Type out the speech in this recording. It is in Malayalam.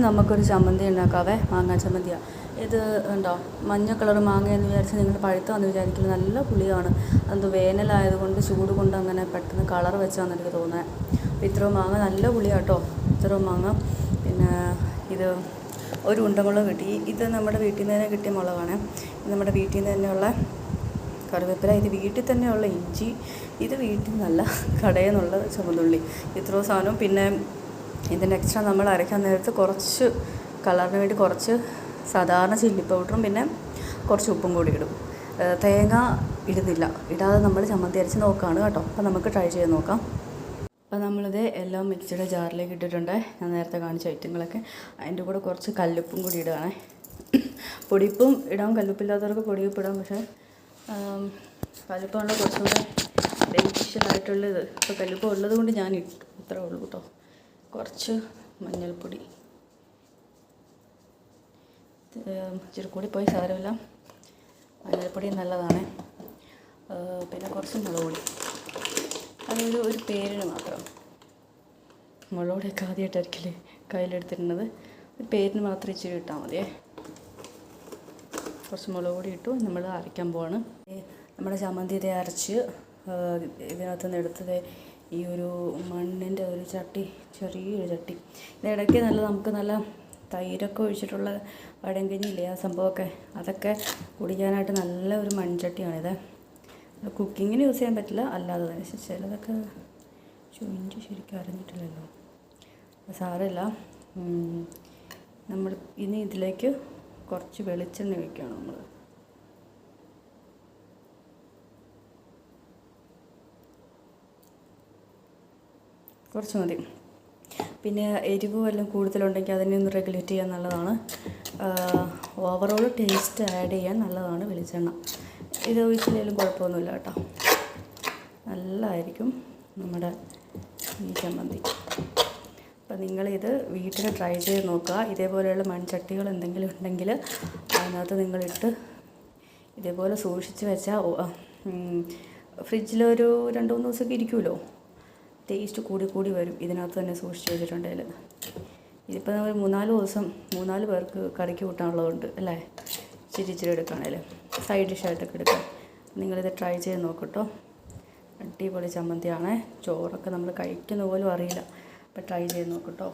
നമുക്കൊരു ചമ്മന്തി ഉണ്ടാക്കാവേ. മാങ്ങാ ചമ്മന്തിയാണ് ഇത്. ഉണ്ടോ മഞ്ഞ കളർ മാങ്ങയെന്ന് വിചാരിച്ച് നിങ്ങൾ പഴുത്താന്ന് വിചാരിക്കില്ല, നല്ല പുളിയാണ്. അത് വേനലായതുകൊണ്ട് ചൂട് കൊണ്ട് അങ്ങനെ പെട്ടെന്ന് കളർ വെച്ചാന്ന് എനിക്ക് തോന്നുന്നത്. അപ്പോൾ ഇത്രയും മാങ്ങ നല്ല പുളിയാണ് കേട്ടോ, ഇത്രയും മാങ്ങ. പിന്നെ ഇത് ഒരു ഉണ്ടമുളക് കിട്ടി. ഇത് നമ്മുടെ വീട്ടിൽ നിന്ന് തന്നെ കിട്ടിയ മുളകാണ്. നമ്മുടെ വീട്ടിൽ നിന്ന് തന്നെയുള്ള കറിവേപ്പില, ഇത് വീട്ടിൽ തന്നെയുള്ള ഇഞ്ചി, ഇത് വീട്ടിൽ നിന്നല്ല കടയിൽ നിന്നുള്ള ചുവന്നുള്ളി, ഇത്രയും സാധനം. പിന്നെ ഇതിൻ്റെ എക്സ്ട്രാ നമ്മൾ അരയ്ക്കാൻ നേരത്ത് കുറച്ച് കളറിന് വേണ്ടി കുറച്ച് സാധാരണ ചില്ലി പൗഡറും പിന്നെ കുറച്ച് ഉപ്പും കൂടി ഇടും. തേങ്ങ ഇടുന്നില്ല, ഇടാതെ നമ്മൾ ചമ്മന്തി അരച്ച് നോക്കുകയാണ് കേട്ടോ. അപ്പോൾ നമുക്ക് ട്രൈ ചെയ്ത് നോക്കാം. അപ്പോൾ നമ്മളിത് എല്ലാം മിക്സിയുടെ ജാറിലേക്ക് ഇട്ടിട്ടുണ്ട്, ഞാൻ നേരത്തെ കാണിച്ച ഐറ്റങ്ങളൊക്കെ. അതിൻ്റെ കൂടെ കുറച്ച് കല്ലുപ്പും കൂടി ഇടുകയാണേ. പൊടിയുപ്പും ഇടാം, കല്ലുപ്പില്ലാത്തവർക്ക് പൊടിയുപ്പ് ഇടാം. പക്ഷേ കല്ലുപ്പാണല്ലോ കുറച്ചും കൂടെ ഡെലിഷ്യസായിട്ടുള്ളത്. ഇപ്പോൾ കല്ലുപ്പ് ഉള്ളത് കൊണ്ട് ഞാൻ ഇട്ടു, അത്രേ ഉള്ളൂ കേട്ടോ. കുറച്ച് മഞ്ഞൾപ്പൊടി, ഇച്ചിരി കൂടി പോയി സാരമില്ല, മഞ്ഞൾപ്പൊടി നല്ലതാണ്. പിന്നെ കുറച്ച് മുളക് പൊടി, ഒരു പേരിന് മാത്രം. മുളക് പൊടിയൊക്കെ ആദ്യമായിട്ടായിരിക്കില്ലേ കയ്യിലെടുത്തിരുന്നത്, ഒരു പേരിന് മാത്രം ഇച്ചിരി ഇട്ടാൽ മതിയേ. കുറച്ച് മുളക് പൊടി ഇട്ടു. നമ്മൾ അരയ്ക്കാൻ പോവാണ്. നമ്മുടെ ചമ്മന്തി ഇതേ അരച്ച് ഇതിനകത്ത് നിന്ന് എടുത്തത് ഈ ഒരു മണ്ണിൻ്റെ ഒരു ചട്ടി, ചെറിയൊരു ചട്ടി. ഇതിടയ്ക്ക് നമുക്ക് നല്ല തൈരൊക്കെ ഒഴിച്ചിട്ടുള്ള വടങ്കഞ്ഞില്ലേ, ആ സംഭവമൊക്കെ, അതൊക്കെ കുടിക്കാനായിട്ട് നല്ല ഒരു മൺചട്ടിയാണിത്. കുക്കിങ്ങിന് യൂസ് ചെയ്യാൻ പറ്റില്ല, അല്ലാതെ തന്നെ. ചിലതൊക്കെ ചുഞ്ചി ശരിക്കും അറിഞ്ഞിട്ടില്ലല്ലോ, സാരമില്ല. നമ്മൾ ഇനി ഇതിലേക്ക് കുറച്ച് വെളിച്ചെണ്ണ ഒഴിക്കുകയാണ് നമ്മൾ. കുറച്ച് മതി. പിന്നെ എരിവ് വല്ലതും കൂടുതലുണ്ടെങ്കിൽ അതിനെ ഒന്ന് റെഗുലേറ്റ് ചെയ്യാൻ നല്ലതാണ്. ഓവറോൾ ടേസ്റ്റ് ആഡ് ചെയ്യാൻ നല്ലതാണ് വെളിച്ചെണ്ണ. ഇത് ഒഴിച്ചില്ലെങ്കിലും കുഴപ്പമൊന്നുമില്ല കേട്ടോ, നല്ലതായിരിക്കും നമ്മുടെ ഈ ചമ്മന്തി. അപ്പോൾ നിങ്ങളിത് വീട്ടിൽ ട്രൈ ചെയ്ത് നോക്കുക. ഇതേപോലെയുള്ള മൺചട്ടികൾ എന്തെങ്കിലും ഉണ്ടെങ്കിൽ അതിനകത്ത് നിങ്ങളിട്ട് ഇതേപോലെ സൂക്ഷിച്ച് വെച്ചാൽ ഫ്രിഡ്ജിലൊരു 2-3 ദിവസമൊക്കെ ഇരിക്കുമല്ലോ, ടേസ്റ്റ് കൂടി വരും ഇതിനകത്ത് തന്നെ സൂക്ഷിച്ച് വെച്ചിട്ടുണ്ടെങ്കിൽ. ഇതിപ്പോൾ നമ്മൾ 3-4 ദിവസം 3-4 പേർക്ക് കറിക്ക് കൂട്ടാനുള്ളതുണ്ട് അല്ലേ, ഇച്ചിരി എടുക്കുകയാണെങ്കിൽ സൈഡ് ഡിഷായിട്ടൊക്കെ എടുക്കാം. നിങ്ങളിത് ട്രൈ ചെയ്ത് നോക്കട്ടോ, അടിപൊളി ചമ്മന്തിയാണ്. ചോറൊക്കെ നമ്മൾ കഴിക്കുന്ന പോലും അറിയില്ല. അപ്പോൾ ട്രൈ ചെയ്ത് നോക്കട്ടോ.